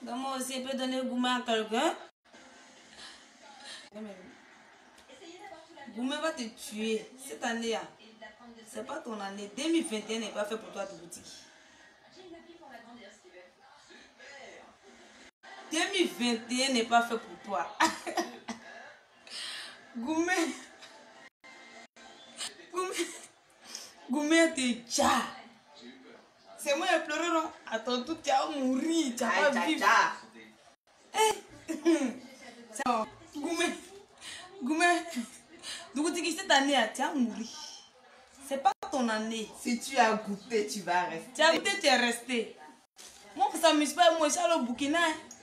Donc moi aussi, je peux donner gourmet à quelqu'un. Gourmet va te tuer. Cette année, c'est pas ton année. 2021 n'est pas fait pour toi, Dougouti. 2021 n'est pas fait pour toi. Gourmet. Gourmet te tcha. C'est moi qui pleuré, non? Attends, tout tu vas mourir. Tu vas pas vivre. C'est bon. Gourmet. Dougouti, cette année, tu vas mourir. C'est pas ton année. Si tu as goûté, tu vas rester. Tu as goûté, tu es resté. Moi, ça ne s'amuse pas. Moi, je suis allé au Burkina.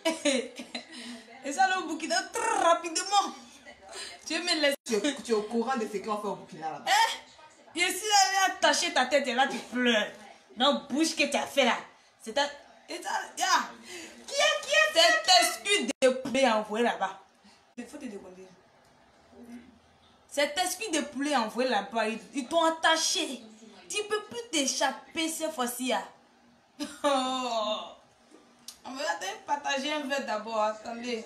Et ça, le Burkina, très rapidement. Tu me laisses. Tu es au courant de ce qu'on fait au Burkina là-bas. Je suis allé attacher ta tête et là, tu pleures. Donc, bouge que tu as fait là. C'est ta. Qui est cette excuse de poulet envoyé là-bas? Il faut te déconner. Cet esprit de poulet envoyé là-bas, ils t'ont attaché. Tu ne peux plus t'échapper cette fois-ci. On va te partager un verre d'abord. Attendez.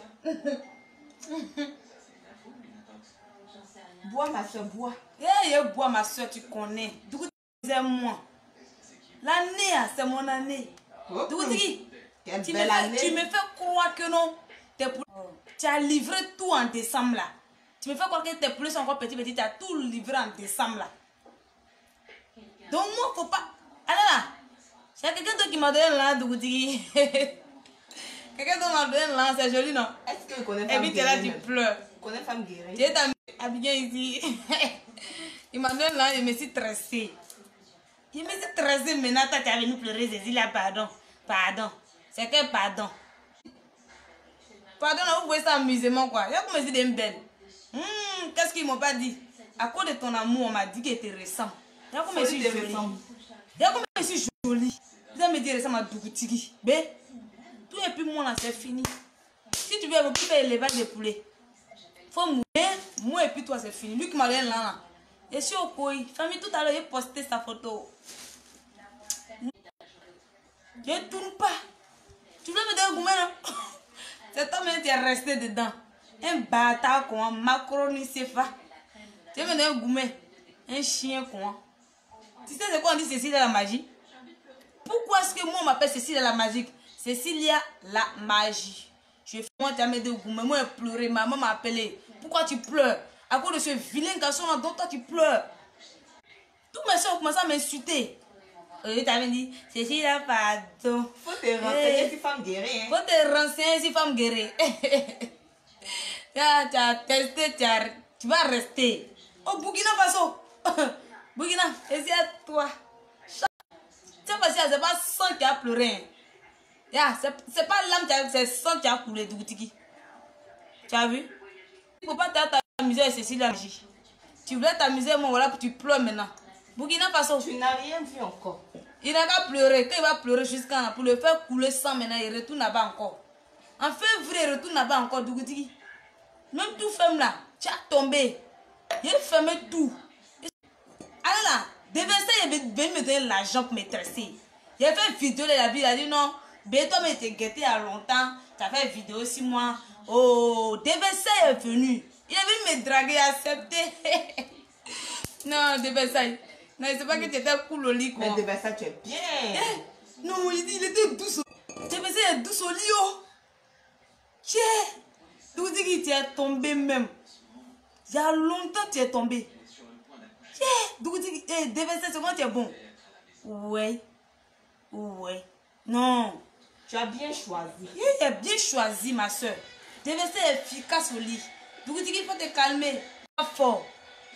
Bois, ma soeur, bois. Bois, ma soeur, tu connais. Du coup, tu es moi. L'année, c'est mon année. Du coup, tu me fais croire que non. Tu as livré tout en décembre là. Tu me fais croire que tes poulets sont encore petits, tu as tout livré en décembre là. Donc moi, faut pas... Alors là, c'est quelqu'un d'autre qui m'a donné là, Dougouti. Quelqu'un d'autre m'a donné là, c'est joli, non? Est-ce que tu connais Femme Guérie? Et puis là, tu pleures. Tu connais Femme Guérie? Tu es habillé ici. Il m'a donné là, je me suis tressée. Je me suis tressée, maintenant, tu es venu pleurer, j'ai dit là, pardon. Pardon. C'est que pardon. Pardon, là, vous voyez ça amusement, quoi. Il y a comme si d'une belle. Qu'est-ce qu'ils m'ont pas dit? À cause de ton amour, on m'a dit qu'il était récent. Il y a comme je suis jolie. Il y a comme je suis jolie. Vous allez me dire récemment, Dougouti. Tout et puis moi, là, c'est fini. Si tu veux faire l'élevage de poulet, il faut mourir. Moi et puis toi, c'est fini. Lui qui m'a donné là. Je suis au Koi. Famille, tout à l'heure, il a posté sa photo. Je ne tourne pas. Tu veux me donner un gourmet, non? C'est toi-même qui es resté dedans. Un bâtard, quoi. Macaroni, c'est pas. Tu veux me donner un gourmet? Un chien, quoi. Tu sais c'est quoi on dit Cécilia la magie? Pourquoi est-ce que moi on m'appelle Cécilia la magique? Cécilia la magie. Je fais moi tu as mis de gourmet. Moi j'ai pleuré. Maman m'a appelé. Pourquoi tu pleures? À cause de ce vilain garçon là dont toi tu pleures. Tous mes soeurs ont commencé à m'insulter. Tu t'avais dit Cécilia pardon. Faut te renseigner si Femme Guérie. Faut te renseigner si Femme Guérie. Tu as testé, tu vas rester. Au Burkina Faso. Burkina, et c'est à toi. C'est pas ça, c'est pas sang qui a pleuré. C'est pas l'âme, c'est sang qui a coulé, Dougouti. Tu as vu? Il ne faut pas t'amuser avec Cécile la magie. Tu voulais t'amuser, moi voilà, tu pleures maintenant. Burkina Faso. Tu n'as rien vu encore. Il n'a qu'à pleurer. Quand il va pleurer jusqu'à là, pour le faire couler sang maintenant, il retourne là-bas encore. En février, il retourne là-bas encore, Dougouti. Même tout ferme là, tu as tombé. Il ferme tout. Alors là, Déversé, il est venu me donner l'argent pour me tresser. J'ai fait une vidéo de la vie, il a dit non, toi, mais t'es guetté il y a longtemps, tu as fait une vidéo 6 mois. Oh, Déversé est venu. Il est venu me draguer, accepter. Non, Déversé. Non, c'est pas que tu étais cool au lit, quoi. Mais Déversé, tu es bien. Non, il dit, il était douce. Déversé est douce au lit, oh. Tiens. Tu dis que tu es tombé même. Il y a longtemps tu es tombé. Déversé, c'est moi tu es bon. Ouais. Ouais. Non. Tu as bien choisi. Il a bien choisi, ma soeur. Déversé est efficace au lit. Dougouti, il faut te calmer. Pas fort.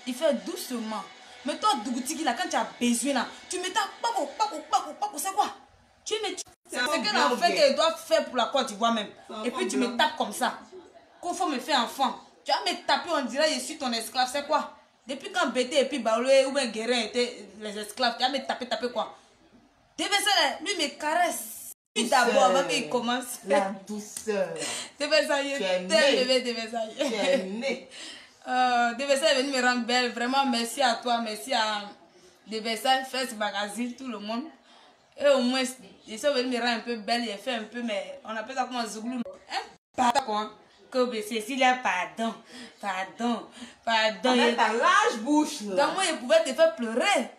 Il fait doucement. Mais toi, Dougouti, là, quand tu as besoin, là, tu me tapes. C'est quoi? Tu me. C'est qu'en fait qu'elle doit faire pour la Côte d'Ivoire même. Et puis tu me tapes comme ça. Qu'on faut me faire enfant. Tu vas me taper, on dirait je suis ton esclave. C'est quoi? Depuis quand Bété et puis Baoulé ou bien Guérin étaient les esclaves, tu vas me taper quoi? Déversé, lui me caresse. Lui d'abord, avant qu'il commence. La douceur. Déversé, bébé Déversé. Tu es né. Déversé est venu me rendre belle. Vraiment, merci à toi. Merci à Déversé, First Magazine, tout le monde. Et au moins, ils sont venus me rendre un peu belle, il a fait un peu, mais on appelle ça comme un zouglou. Pardon, quoi. Que Cécilia, pardon. Avec ta large bouche. Donc moi, je pouvais te faire pleurer.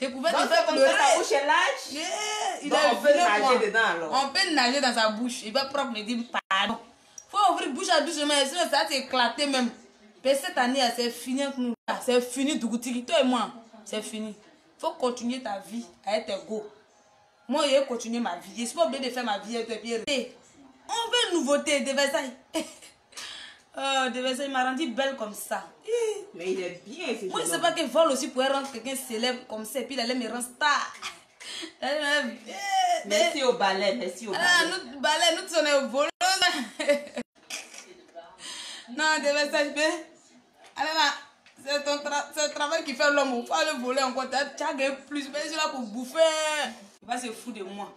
Je pouvais te faire pleurer. Ta bouche est large. Il Donc a on peut nager dedans alors. On peut nager dans sa bouche. Il va propre me dire pardon. Faut ouvrir bouche à doucement, sinon ça va t'éclater même. Mais cette année, c'est fini avec nous. C'est fini, Dougoutiki. Toi et moi, c'est fini. Faut continuer ta vie à être go. Moi, je vais continuer ma vie. Je suis pas obligée de faire ma vie avec Pierre. On veut une nouveauté de Versailles. Oh, de Versailles m'a rendu belle comme ça. Mais il est bien. Moi, je ne sais pas que vol aussi pourrait rendre quelqu'un célèbre comme ça. Et puis il allait me rendre star. Merci au ballet, merci au ballet. Ah, nous, ballet, nous sommes au volant. Non, de Versailles, allez là. C'est le travail qui fait l'homme. Il faut aller voler encore. Tu as gagné plus. Mais je suis là pour bouffer. Il va se foutre de moi.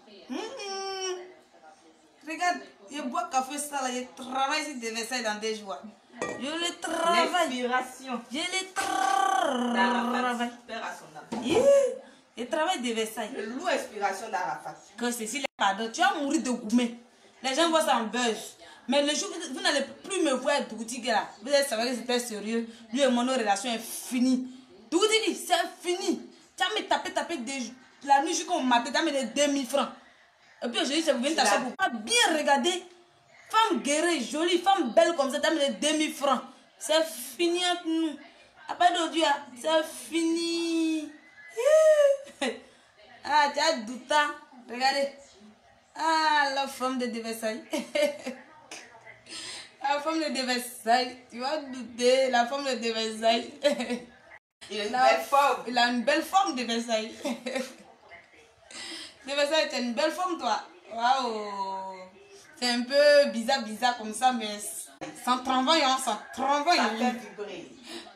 Regarde, je bois café ça là. Je travaille sur des Versailles dans des jours. Je le travaille. L'inspiration. Je le travaille. Je travaille de Versailles. Le loup inspiration d'Arafat. Quand Cécile, pardon, tu vas mourir de gourmet. Les gens voient ça en buzz. Mais le jour où vous n'allez plus me voir Dougoutiki là, vous allez savoir que c'était sérieux. Lui et mon relation est finie. Dougoutiki, c'est fini. Tu as me tapé la nuit jusqu'au matin, tu as mis des 2000 francs. Et puis aujourd'hui, c'est pour venir t'acheter pour pas bien regarder. Femme guérie, jolie, femme belle comme ça, tu as mis des 2000 francs. C'est fini entre nous. Après d'aujourd'hui, c'est fini. Ah, tu as douté. Regardez. Ah, la femme de Versailles. La femme de Versailles. Tu vas douter, la femme de Versailles. Il a une belle forme. Il a une belle forme de Versailles. De Versailles, tu as une belle forme, toi. Waouh. C'est un peu bizarre comme ça, mais sans travail, hein, sans travail. Ça fait vibrer.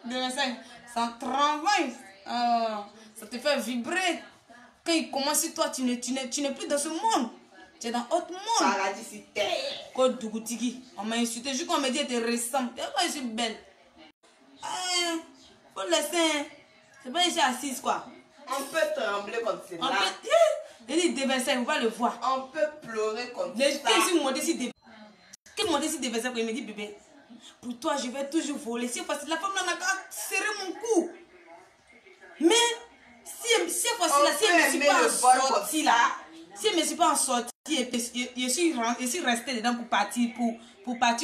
De Versailles, sans travail. Ça te fait vibrer. Quand il commence sur toi, tu n'es plus dans ce monde. Tu es dans autre monde. Paradis sur terre. Code Dougoutiki. On m'a insulté. Juste qu'on m'a dit qu'elle te ressemble. Et moi, je suis belle. Faut le laisser. C'est pas ici assise, quoi. On peut trembler comme c'est là. Il dit de Versailles, on va le voir. On peut pleurer comme ça. Quel modeste de Versailles, il me dit, bébé, pour toi, je vais toujours voler. Si parce que la femme n'a qu'à serrer mon cou. Mais, si elle ne me suis pas en sortie là, si elle ne me suis pas en sortie, je suis restée dedans pour partir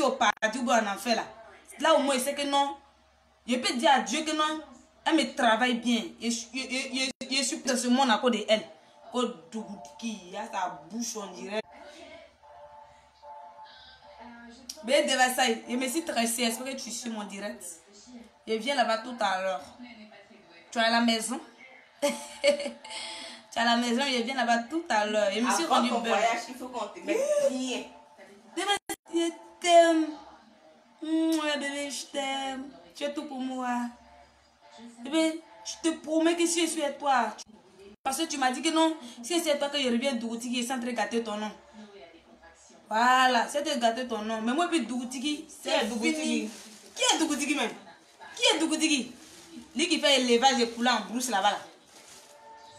au paradis ou en enfer là. Là au moins, je sais que non. Je peux dire à Dieu que non, elle me travaille bien. Je suis dans ce monde à cause de elle. Qui a sa bouche, on dirait. Mais de Versailles, je me suis stressée. Est-ce que tu suis mon direct? Je viens là-bas tout à l'heure. Tu es à la maison? Tu es à la maison, je viens là-bas tout à l'heure. Je me suis rendu ton voyage, il faut qu'on te mette bien. Je t'aime. Bébé, je t'aime. Tu es tout pour moi. Bébé, je te promets que si je suis à toi. Parce que tu m'as dit que non, si c'est toi que je reviens Dougoutiki, je suis en train de gâter ton nom. Voilà, c'est de gâter ton nom. Mais moi, puis Dougoutiki, c'est Dougoutiki. Qui est Dougoutiki même? Qui est Dougoutiki? Lui qui fait élevage de poulets en brousse là-bas.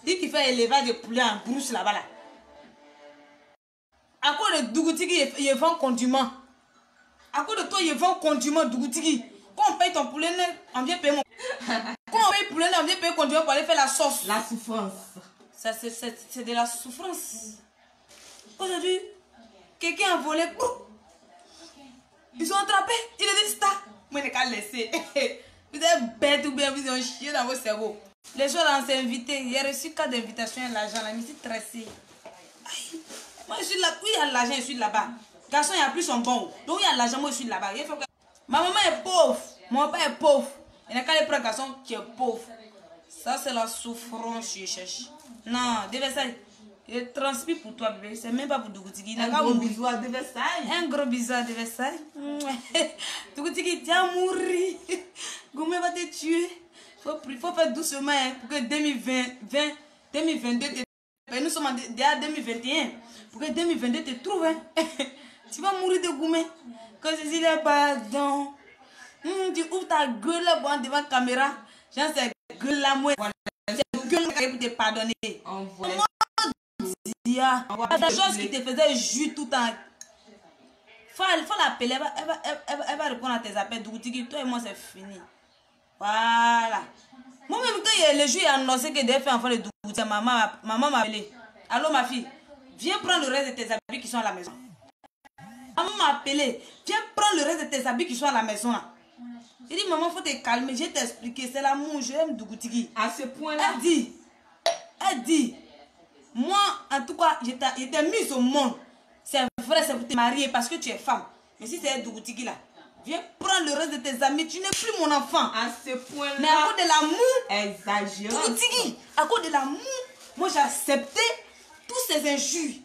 Lui qui fait élevage de poulets en brousse là-bas. À cause de Dougoutiki, il vend condiment. À cause de toi, il vend condiment Dougoutiki. Quand on paye ton poulet, on vient payer mon. Quand on paye poulet, on vient payer condiment pour aller faire la sauce. La souffrance. C'est de la souffrance. Aujourd'hui, quelqu'un a volé. Ils sont attrapés. Il est des stars. Moi, je n'ai qu'à laisser. Vous êtes bêtes ou bien vous avez un chien dans vos cerveaux. Les gens on s'est invités. J'ai reçu 4 invitations à l'argent. Je me suis stressée. Moi, je suis là. Oui, il y a l'argent, je suis là-bas. Garçon, il n'y a plus son bon. Donc, il y a l'argent, moi, je suis là-bas. Ma maman est pauvre. Mon père est pauvre. Il n'y a qu'à aller prendre un garçon qui est pauvre. Ça, c'est la souffrance que je cherche. Non, de Versailles. Je transpire pour toi, bébé. C'est même pas pour Dougoutiki. Un gros bisou à de Versailles. Un gros bisou à de Versailles. Dougoutiki, tu vas mourir. Goumé va te tuer. Il faut faire doucement hein, pour que 2022 te... Nous sommes déjà 2021. Pour que 2022 te trouve. Hein. Tu vas mourir de Goumé. Quand je dis là, pardon. Tu ouvres ta gueule là devant la caméra. Genre, c'est gueule la mouette. C'est gueule pour te pardonner. Envoie. Dia, la chose qui te faisait jus tout le temps. Faut l'appeler, elle va répondre à tes appels. Dougutiki, toi et moi c'est fini. Voilà. Moi-même, quand le jour a annoncé que devait faire enfant de Dougutiki, maman m'a appelé. Allô ma fille, viens prendre le reste de tes habits qui sont à la maison. Maman m'a appelé, viens prendre le reste de tes habits qui sont à la maison là. Il dit maman, faut te calmer, je vais t'expliquer, c'est l'amour, je aime Dougutiki. À ce point-là. Elle dit, moi en tout cas, je t'ai mise au monde. C'est vrai, c'est pour te marier parce que tu es femme. Mais si c'est Dougutiki là, viens prendre le reste de tes amis, tu n'es plus mon enfant. À ce point-là. Mais à cause de l'amour, exagérant. Dougutiki, à cause de l'amour, moi j'ai accepté tous ces injures.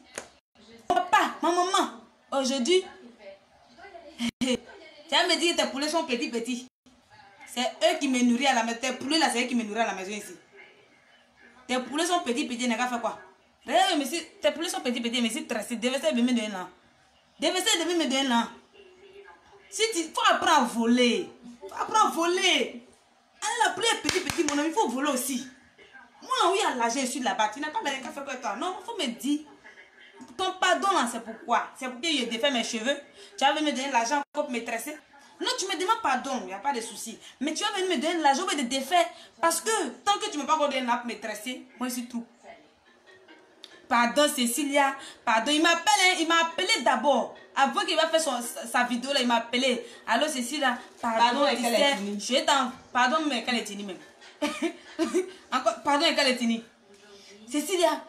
Mon papa, ma maman, aujourd'hui, tu vas me dire que tes poulets sont petits. C'est eux qui me nourrissent à la maison. Tes poulets là, c'est eux qui me nourrissent à la maison ici. Tes poulets sont petits, n'a qu'à faire quoi? Regarde, monsieur, tes poulets sont petits, mais si tracé, devait me donner un an. Devait me donner un an. Si tu faut apprendre à voler. Faut apprendre à voler. La poulet est petit, mon ami, il faut voler aussi. Moi, là où il y a l'argent sur là-bas, tu n'as pas besoin de faire quoi toi. Non, il faut me dire. Ton pardon là, c'est pourquoi? C'est pour que je défais mes cheveux. Tu vas venir me donner l'argent pour me tresser. Non, tu me demandes pardon, il n'y a pas de souci. Mais tu vas venir me donner l'argent pour te défaire. Parce que tant que tu ne m'as pas donné l'argent pour me tresser, moi je suis tout. Pardon Cécilia, pardon, il m'a appelé d'abord. Avant qu'il va faire sa vidéo là, il m'a appelé. Allô Cécilia, pardon, pardon, mais qu'elle est finie même. Encore, pardon, qu'elle est finie. Cécilia,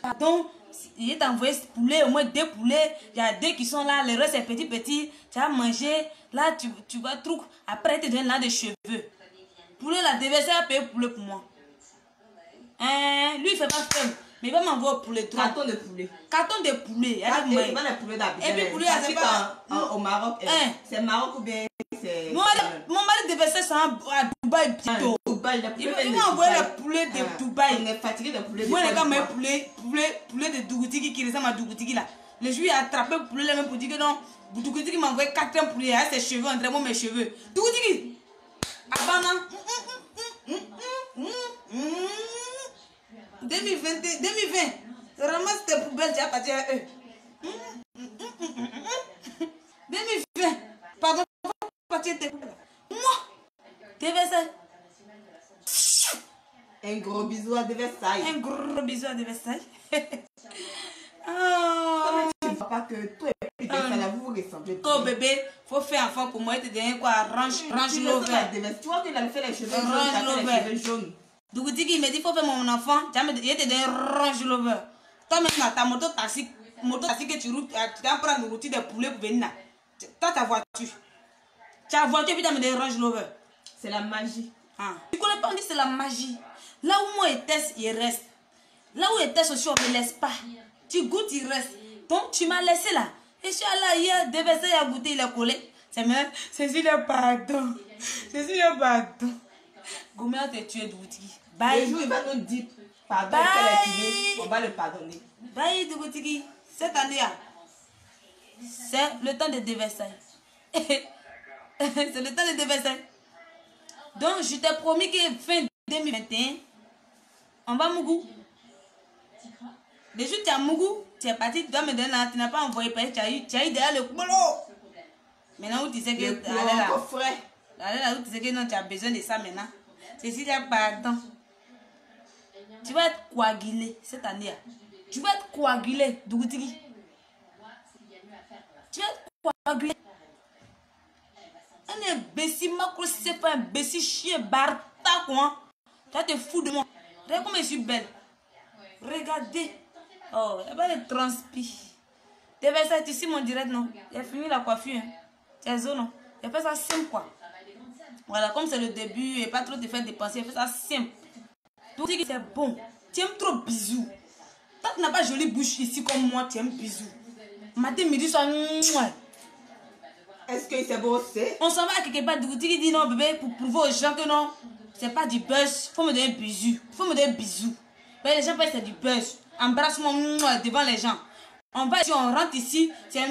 pardon, il t'a envoyé ce poulet, au moins 2 poulets. Il y a 2 qui sont là, le reste c'est petit. Tu vas manger, là tu vas truc. Après, tu te donnes là des cheveux. Poulet là, devait faire payer poulet pour moi. Lui il fait pas femme. Mais il va m'envoyer pour les 3. Carton de poulet. Carton de poulet. Il va les poulets d'habitude. Et puis poulet, c'est pas au Maroc. C'est Maroc ou bien c'est. Mon mari devait faire ça à Dubaï bientôt. Il m'a envoyé le poulet de Dubaï. On est fatigué de poulet. Moi, les gars, mes poulet de Dougutiki qui ressemble à Dougutiki là. Le juif a attrapé le poulet là même pour dire que non. Dougutiki m'a envoyé 4 poulets avec ses cheveux, entre moi mes cheveux. Dougutiki. Abana. 2020, ramasse tes poubelles, tu vas partir à eux. 2020, pardon, partir tes poubelles. Moi, tes Versailles. Un gros bisou à de Versailles. Un gros bisou à de Versailles. Comment tu ne vois pas que toi et Versailles, vous vous ressemblez? Oh bébé, faut faire enfant pour moi, il te donne quoi? Range l'over. Tu vois qu'il a fait les cheveux jaunes, les cheveux jaunes. Dougutiki, il me dit, il faut faire mon enfant. Tu te donne Range Rover. Toi-même, ta moto taxi que tu roules, tu vas prendre le routier des poulets pour venir là. Toi, ta voiture. Ta voiture, puis tu me donnes Range Rover. C'est la magie. Tu connais pas, on dit c'est la magie. Là où moi était, il reste. Là où était aussi, on ne me laisse pas. Tu goûtes, il reste. Donc, tu m'as laissé là. Et je suis allée hier, il a goûté, il a collé. C'est même, Cécilia, pardon. Cécilia, pardon. Goumé a te tué Dougutiki. Bye. Le jour, il va nous dire pardon, on va le pardonner. Bye Dougutiki. Cette année-là, c'est le temps de déversailles. C'est le temps de déversailles. Donc, je t'ai promis que fin 2021, on va à Mougou. Déjà, tu es à Mougou, tu es parti, tu dois me donner là, tu n'as pas envoyé, tu as eu derrière le boulot. Maintenant, où tu sais que allez là, où tu sais que non, tu as besoin de ça maintenant. C'est si tu as pardon. Tu vas être coagulé cette année. Tu vas être coagulé, Dougutiki. Tu vas être coagulé. Un imbécile, c'est pas un imbécile, chien, barta, quoi. Tu vas te fous de moi. Regarde comme je suis belle. Regardez. Oh, il n'y a pas de transpi. Tu fais ça, tu sais mon direct, non? J'ai fini la coiffure. Tu es non? J'ai fait ça simple, quoi. Voilà, comme c'est le début et pas trop te faire dépenser, j'ai fait ça simple. Donc, c'est bon. Tu aimes trop bisous. Tant que tu n'as pas jolie bouche ici comme moi, tu aimes bisous. Matin, midi, soir, est-ce que c'est beau, c'est? On s'en va à quelque part, Dougutiki dit non, bébé, pour prouver aux gens que non, c'est pas du buzz. Faut me donner un bisou. Faut me donner un bisou. Les gens pensent que c'est du buzz. Embrasse-moi devant les gens. On va ici, on rentre ici, c'est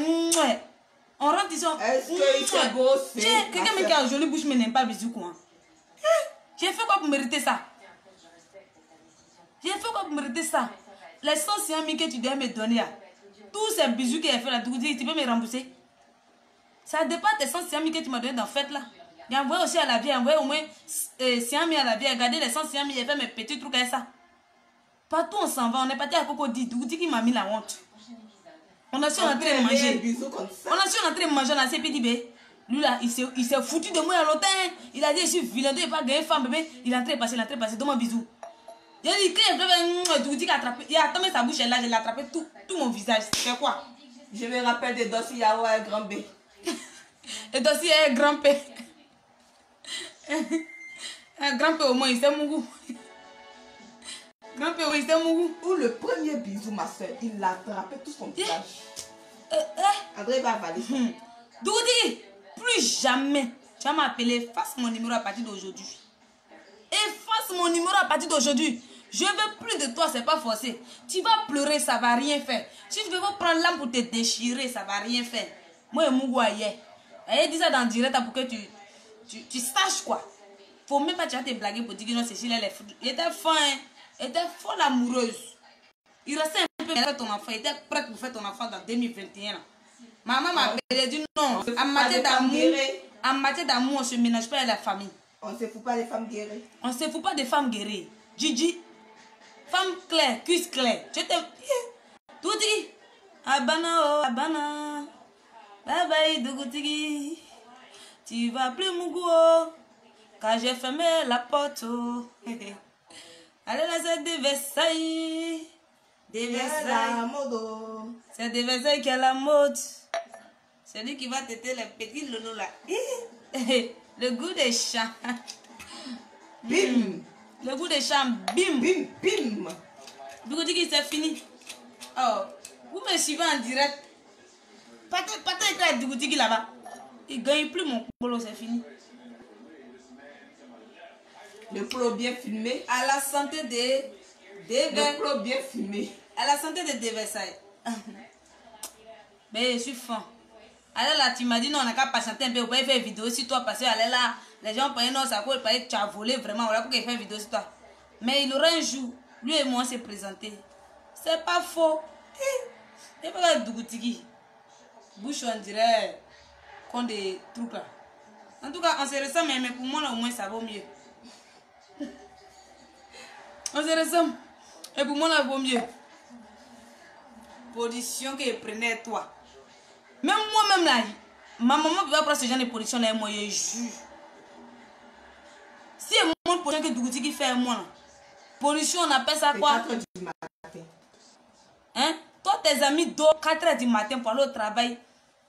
on rentre ici. Est-ce que c'est beau, c'est? Quelqu'un qui a une jolie bouche, mais n'aime pas bisou, quoi. J'ai fait quoi pour mériter ça? J'ai fait quoi pour mériter ça? Les 100 000 que tu dois me donner, là, tous ces bijoux qu'il a fait là, tu peux me rembourser? Ça dépend des 100 000 que tu m'as donné dans la fête là. J'ai envoyé aussi à la vie, j'ai envoyé au moins 100 000 à la vie. Regardez les 100 000, j'ai fait mes petits trucs avec ça. Partout on s'en va, on est parti à Coco Dougouti qui m'a mis la honte. On a su en train de manger. On a su en train de manger dans la CPDB. Lui là, il s'est foutu de moi à longtemps. Il a dit, je suis vilain, il pas gagner femme bébé. Il est entré passer, donne-moi un bisou. J'ai dit, quand Dougouti a attrapé, il a attendu sa bouche là, je l'ai attrapé tout mon visage. C'est quoi? Je me rappelle de Dossi Yawa et Grand B. Et Dossi est grand P. Un grand P au moins, il sait mon goût. Grand P, il sait mon goût. Ou le premier bisou, ma soeur, il l'a attrapé tout son visage. André va avaler ça. Dougouti, plus jamais, tu vas m'appeler, efface mon numéro à partir d'aujourd'hui. Efface mon numéro à partir d'aujourd'hui. Je veux plus de toi, c'est pas forcé. Tu vas pleurer, ça va rien faire. Si tu veux prendre l'âme pour te déchirer, ça va rien faire. Moi, Mougou aïe. Elle dit ça dans le direct pour que tu saches quoi. Faut même pas te blaguer pour dire que non, Cécile, elle est fou. Il était fin, hein. Elle était folle amoureuse. Il restait un peu, mais elle a fait ton enfant. Il était prête pour faire ton enfant dans 2021. Là. Maman m'a dit non. En matière d'amour, on se ménage pas avec la famille. On ne se fout pas des femmes guéries. On se fout pas des femmes guéries. Gigi, femme claire, cuisse claire. Tu te... Tout dit. Abana, oh, Abana. Bye bye, Dougouti. Tu vas plus Mougou, oh, car j'ai fermé la porte. Oh. Allez là, c'est des Versailles. Des Versailles. C'est des Versailles qui a la mode. C'est lui qui va têter les petits loulous là. Le goût des chats. Bim. Le goût des chats, bim. Bim, bim. Dougouti, c'est fini. Oh, vous me suivez en direct. Patron était à Dougouti là-bas. Il ne gagne plus mon polo, c'est fini. Le polo bien filmé. À la santé Le polo bien filmé. À la santé de Versailles. Mais je suis fan. Alors là, tu m'as dit non, on n'a qu'à patienter un peu. Vous pouvez faire une vidéo sur toi parce que là, les gens pensent non, ça coûte, tu as volé vraiment. Voilà pour qu'il fasse une vidéo sur toi. Mais il aura un jour, lui et moi, s'est présenté. C'est pas faux. Il faut que Dougouti. Bouche, on dirait qu'on des trucs là. En tout cas, on se ressemble, mais pour moi, là, au moins, ça vaut mieux. On se ressemble. Et pour moi, là, vaut mieux. Position que je prenais toi. Même moi-même là, ma maman va prendre ce genre de position là et moi, je jure. Si c'est mon position que Dougouti qui fait moi là, position, on appelle ça quoi? 4 h du matin. Hein? Toi, tes amis dorment 4 h du matin pour aller au travail.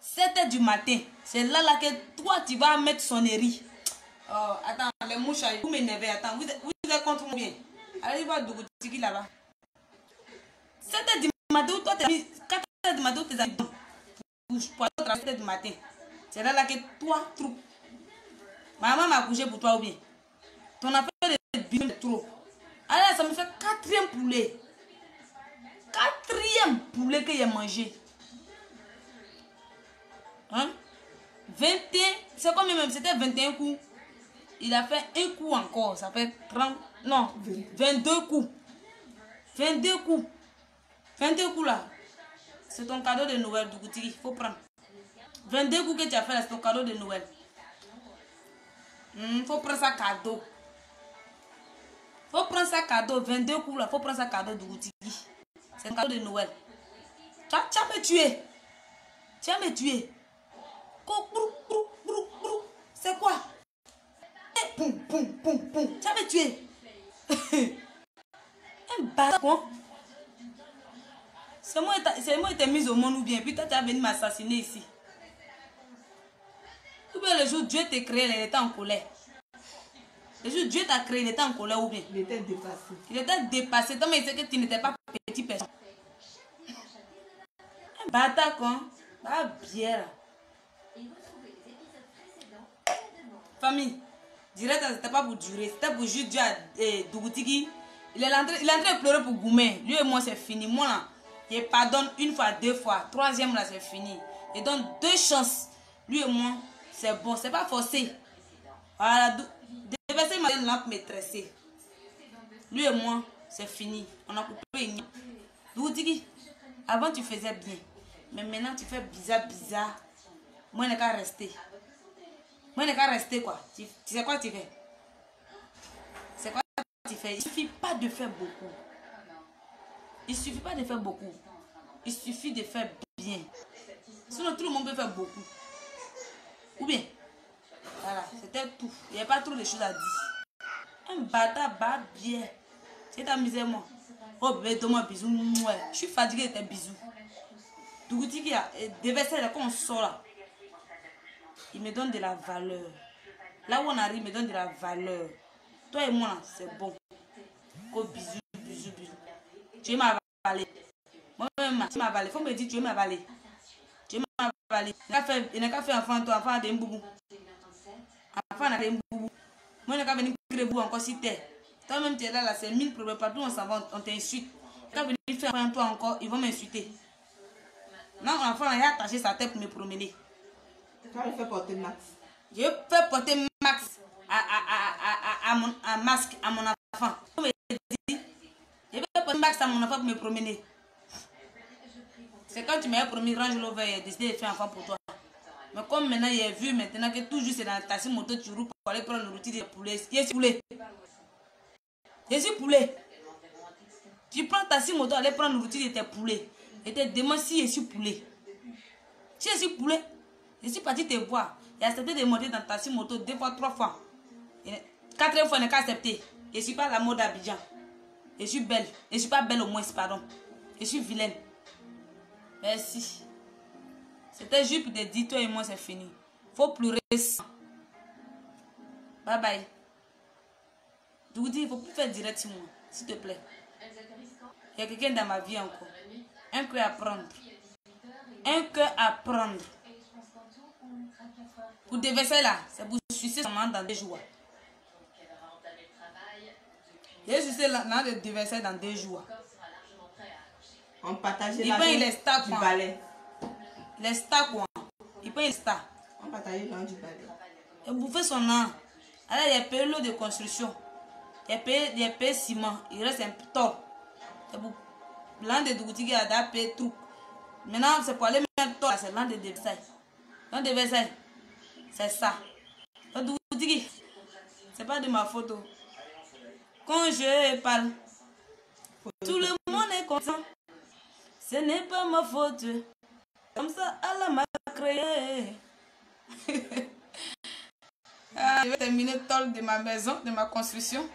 7 h du matin. C'est là que toi, tu vas mettre sonnerie. Oh, attends, les mouches, vous m'énervez. Attends, vous êtes contre moi bien. Allez voir Dougouti qui là-bas. 7 h du matin, toi, tes amis, 4 h du matin, tes amis dorment. Pour aller au travail 7 h du matin. C'est là que toi, trop. Maman m'a couché pour toi ou bien. Ton affaire de bien trop. Alors, ça me fait 4e poulet. 4e poulet que j'ai mangé. Hein? 21, c'est combien même? C'était 21 coups. Il a fait un coup encore. Ça fait 30, non, 22 coups. 22 coups. 22 coups là. C'est ton cadeau de Noël, Dougouti. Il faut prendre. 22 coups que tu as fait là, c'est ton cadeau de Noël. Faut prendre ça cadeau. Faut prendre ça cadeau. 22 coups là, faut prendre ça cadeau, Dougouti. C'est un cadeau de Noël. Tu vas me tuer. Tu vas me tuer. C'est quoi? Poum, poum, poum, poum. Tu vas me tuer. Un bâtard, quoi. C'est moi qui t'ai mis au monde ou bien. Puis toi, tu as venu m'assassiner ici. Ou bien le jour où Dieu t'a créé, il était en colère. Le jour où Dieu t'a créé, il était en colère ou bien. Il était dépassé. Il était dépassé. Donc, il sait que tu n'étais pas petit personne. Un bâtard, quoi. Ah, bière. Famille, direct, c'était pas pour durer. C'était pour juste Dieu à Dougouti. Il est en train de pleurer pour Goumé. Lui et moi, c'est fini. Moi, là, je pardonne 1 fois, 2 fois. 3e, là, c'est fini. Je donne 2 chances. Lui et moi, c'est bon. C'est pas forcé. Voilà. Déverser ma lampe me tresser. Lui et moi, c'est fini. On a coupé. Dougutigi, avant tu faisais bien. Mais maintenant tu fais bizarre. Moi, je n'ai qu'à rester. Quoi. Tu sais quoi tu fais? C'est quoi tu fais? Il ne suffit pas de faire beaucoup. Il suffit de faire bien. Sinon, tout le monde peut faire beaucoup. Ou bien, voilà, c'était tout. Il n'y a pas trop de choses à dire. Un bâtard bat bien. C'est amusé moi. Oh bébé, donne-moi un bisou. Je suis fatiguée de tes bisous. Dougutigi, des versets là, quand on sort là, il me donne de la valeur. Là où on arrive, il me donne de la valeur. Toi et moi, c'est bon. Oh bisous. Tu es ma avalé. Moi-même, tu m'as avalé. Il faut me dire, tu es ma avalé. Tu m'as avalé. Il n'a qu'à faire enfant, toi, enfant de Mboubou. Enfant de Mboubou. Moi, il n'a qu'à venir créer encore si t'es. Toi-même, tu es là, c'est 1000 problèmes. Partout, on s'en va, on t'insulte. Quand venir faire un toi encore, ils vont m'insulter. Non, l'enfant, il a attaché sa tête pour me promener. Toi, il fait porter Max. Je fais porter Max à mon enfant. Je vais porter Max à mon enfant pour me promener. C'est quand tu m'as promis, range l'over, il a décidé de faire un enfant pour toi. Mais comme maintenant, il a vu maintenant que toujours c'est dans la taxi moto, tu roules pour aller prendre le routier de poulet. Je suis poulet. Tu prends taxi moto, aller prendre le routier de tes poulets. Et te demande si je suis poulet. Si je suis poulet, je suis parti te voir. Il a accepté de monter dans taxi moto 2 fois, 3 fois. 4e fois, il n'a qu'à accepter. Je ne suis pas la mode d'Abidjan. Je suis belle. Je ne suis pas belle au moins, pardon. Je suis vilaine. Merci. C'était juste pour te dire, toi et moi, c'est fini. Faut pleurer sans. Bye bye. Doudi, il ne faut plus faire direct sur moi, s'il te plaît. Il y a quelqu'un dans ma vie encore. Un cœur à prendre. Un cœur à prendre. Pour déverser là, c'est pour sucer seulement dans 2 jours. J'ai sucé là, de déverser dans 2 jours. On partageait la du balai. Les stars quoi. Il paye les stars. On partageait l'an du balai. Il bouffait son an. Alors il a payé l'eau de construction. Il a payé ciment. Il reste un tort. L'an de Dougutigi a payé tout. Maintenant c'est pour aller mettre tort. C'est l'an de Versailles. L'an de Versailles. C'est ça. Dougutigi. C'est pas de ma photo. Quand je parle, tout le monde est content. Ce n'est pas ma faute. Comme ça, Allah m'a créé. Je vais terminer le tol de ma maison, de ma construction.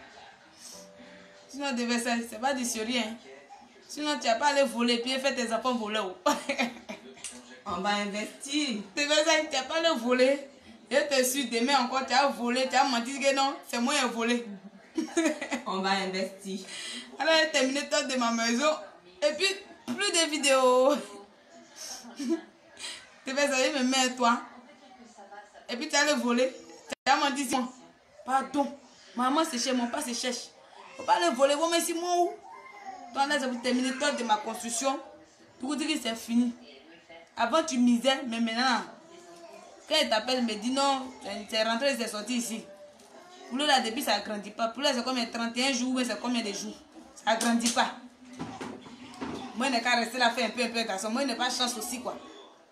Sinon, c'est pas du sérieux. Sinon, tu n'as pas allé voler puis faire tes enfants voler. On va investir. Tu n'as pas allé voler. Je te suis demain encore, tu as volé, tu as menti que non, c'est moi qui ai volé. On va investir. Alors, j'ai terminé le tol de ma maison. Et puis, plus de vidéos. Tu vas aller me mettre toi. Et puis tu as le voler. Tu as menti si moi. Pardon. Maman c'est chez moi, pas c'est cherche. Faut pas le voler. Vous me si moi où? Toi là, j'ai terminé tout de ma construction. Pour dire que c'est fini. Avant tu misais, mais maintenant, quand il t'appelle, il me dit non, c'est rentré, c'est sorti ici. Pour là, depuis ça ne grandit pas. Pour là, c'est combien 31 jours, mais c'est combien de jours? Ça ne grandit pas. Moi, je n'ai qu'à rester là, faire un peu, garçon. Moi, je n'ai pas de chance aussi, quoi.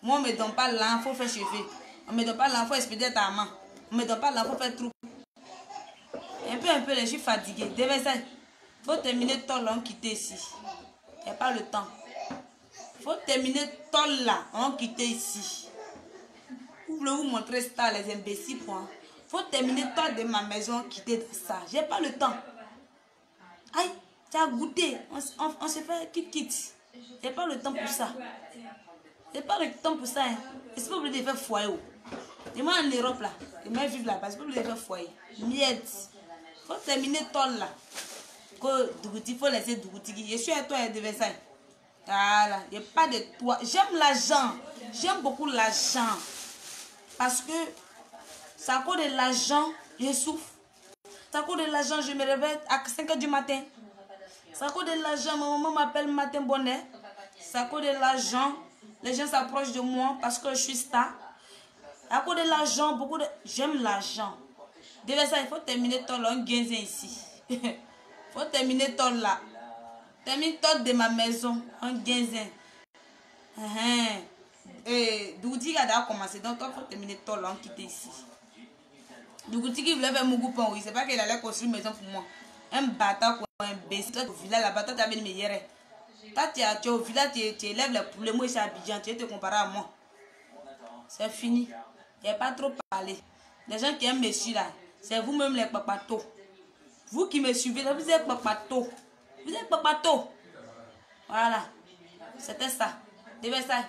Moi, on ne me donne pas l'enfant, faut faire cheveux. On ne me donne pas l'enfant, expédier ta main. On ne me donne pas l'enfant, faire trou. Un peu, je suis fatiguée. Devant ça, il faut terminer tout là, on quitte ici. Il n'y a pas le temps. Il faut terminer tout là, on quitte ici. Vous voulez vous montrer ça, les imbéciles, quoi. Il faut terminer tout de ma maison, quitter ça. Je n'ai pas le temps. Aïe, tu as goûté. On se fait quitte. Je n'ai pas le temps pour ça. C'est pas le temps pour ça. Hein. Et c'est pas obligé de faire foyer. Et moi en Europe là, et moi vivre là-bas, c'est pas obligé de faire foyer. Miette. Faut terminer ton là. Il faut laisser Dougutigi. Je suis à toi et de Versailles. Voilà. Il n'y a pas de toi. J'aime l'argent. J'aime beaucoup l'argent. Parce que c'est à cause de l'argent, je souffre. C'est à cause de l'argent, je me réveille à 5 h du matin. C'est à cause de l'argent, ma maman m'appelle matin bonnet. C'est à cause de l'argent. Les gens s'approchent de moi parce que je suis star. À cause de l'argent, beaucoup de... J'aime l'argent. Déjà ça, il faut terminer ton là, on gagne ici. Il faut terminer ton là. Termine tout de ma maison en guinzin. Et Dougouti a déjà commencé, donc il faut terminer tout là, on quitte ici. Dougouti qui voulait faire mon groupe, oui, c'est pas qu'il allait construire une maison pour moi. Un bâtard, un imbécile, toi au village là-bas, toi tu avais une meilleure. Toi tu es au village, tu élèves les poulets, moi je suis à Abidjan, tu es te comparer à moi. C'est fini. Il n'y a pas trop parlé. Les gens qui aiment me suivre là, c'est vous-même les papatos. Vous qui me suivez, là, vous êtes papatos. Vous êtes papatos. Voilà. C'était ça. Devait ça.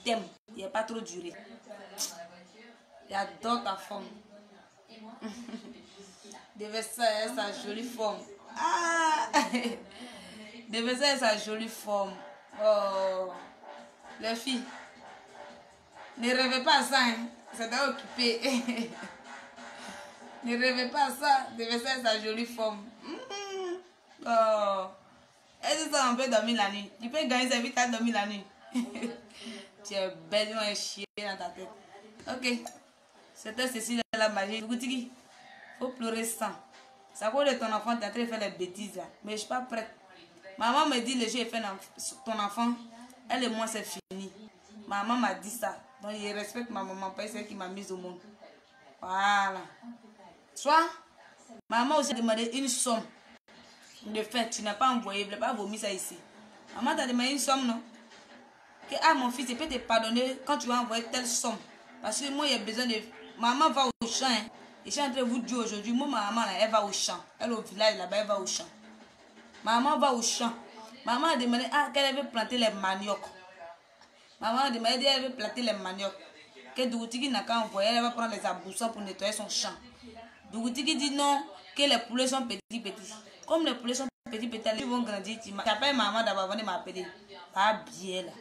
T'aimes. Il n'a pas trop duré. J'adore ta forme. Devait ça sa jolie forme. Ah! Devait ça sa jolie forme. Oh! Les filles. Ne rêvez pas à ça, hein. C'est occupé. Ne rêvez pas à ça. Devait ça sa jolie forme. Oh! Est-ce que ça on peut dormir la nuit? Tu peux gagner sa vie, tu as dormi la nuit. Tu es belle, un chien dans ta tête. Ok. C'était Cécile la magie. Il faut pleurer sans. Ça cause de ton enfant, tu es en train de faire les bêtises là. Mais je ne suis pas prête. Maman me dit le jeu est fait ton enfant. Elle et moi, c'est fini. Maman m'a dit ça. Donc, je respecte ma maman, parce que c'est elle qui m'a mise au monde. Voilà. Soit, maman aussi a demandé une somme. De fait, tu n'as pas envoyé, je ne vais pas vomir ça ici. Maman t'a demandé une somme, non? Que, ah, mon fils, je peux te pardonner quand tu vas envoyer telle somme. Parce que moi, il y a besoin de... Maman va au champ. Hein. Et je suis en train de vous dire aujourd'hui, moi, ma maman, là, elle va au champ. Elle au village, là-bas, elle va au champ. Maman va au champ. Maman a demandé qu'elle veut planter les maniocs. Maman a demandé qu'elle veut planter les maniocs. Que Dougouti n'a qu'à envoyer, elle va prendre les aboussons pour nettoyer son champ. Dougouti dit non, que les poulets sont petits. Comme les poulets sont petits, ils vont grandir. Tu appelles maman d'abord avant de m'appeler. Pas bien là.